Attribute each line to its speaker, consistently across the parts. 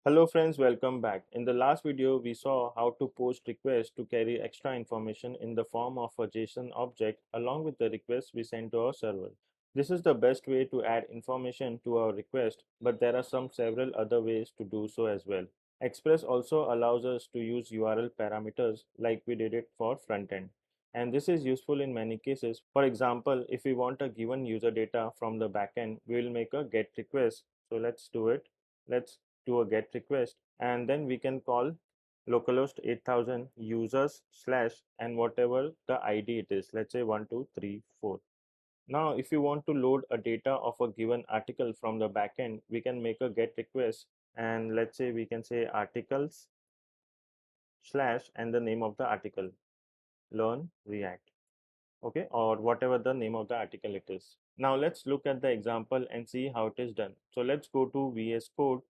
Speaker 1: Hello friends, welcome back. In the last video, we saw how to post requests to carry extra information in the form of a JSON object along with the request we send to our server. This is the best way to add information to our request, but there are several other ways to do so as well. Express also allows us to use URL parameters like we did it for front end. And this is useful in many cases. For example, if we want a given user data from the backend, we will make a GET request. So let's do it. Let's to a GET request, and then we can call localhost 8000 users slash and whatever the ID it is, let's say 1234. Now if you want to load a data of a given article from the backend, we can make a GET request, and let's say we can say articles slash and the name of the article, learn React, okay, or whatever the name of the article it is. Now let's look at the example and see how it is done. So let's go to VS Code.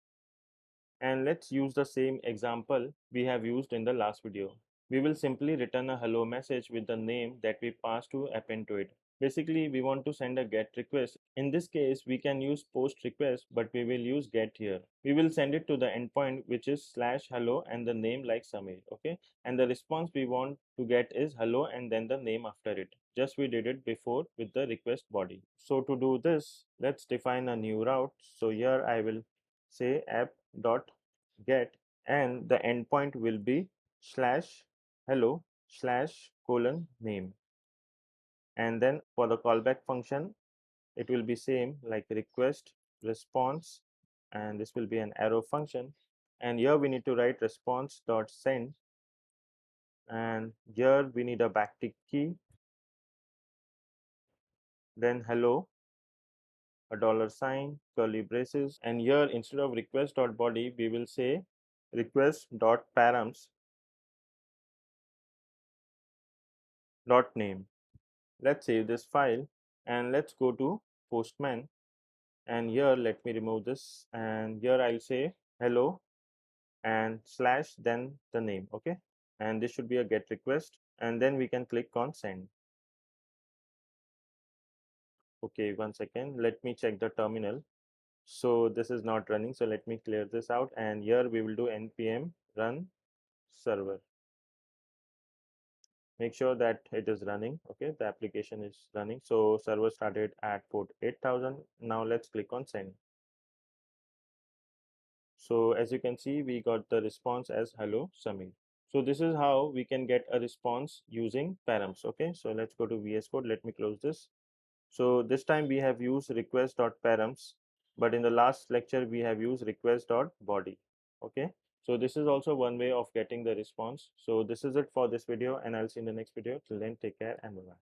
Speaker 1: And let's use the same example we have used in the last video. We will simply return a hello message with the name that we pass to append to it. Basically, we want to send a GET request. In this case, we can use POST request, but we will use GET here. We will send it to the endpoint, which is slash hello and the name like Samir, okay? And the response we want to get is hello and then the name after it. Just we did it before with the request body. So to do this, let's define a new route. So here I will say app dot get, and the endpoint will be slash hello slash colon name, and then for the callback function it will be same like request response, and this will be an arrow function, and here we need to write response dot send, and here we need a backtick key, then hello, a dollar sign, curly braces, and here instead of request dot body we will say request dot params dot name. Let's save this file and let's go to Postman, and here let me remove this, and here I'll say hello and slash then the name, okay, and this should be a GET request, and then we can click on send. Okay, one second, let me check the terminal. So this is not running, so let me clear this out, and here we will do npm run server. Make sure that it is running, okay, the application is running. So server started at port 8000. Now let's click on send. So as you can see, we got the response as hello Samir. So this is how we can get a response using params. Okay, so let's go to VS Code. Let me close this. So this time we have used request.params, but in the last lecture we have used request.body. Okay, so this is also one way of getting the response. So this is it for this video, and I'll see you in the next video. Till then, take care and bye.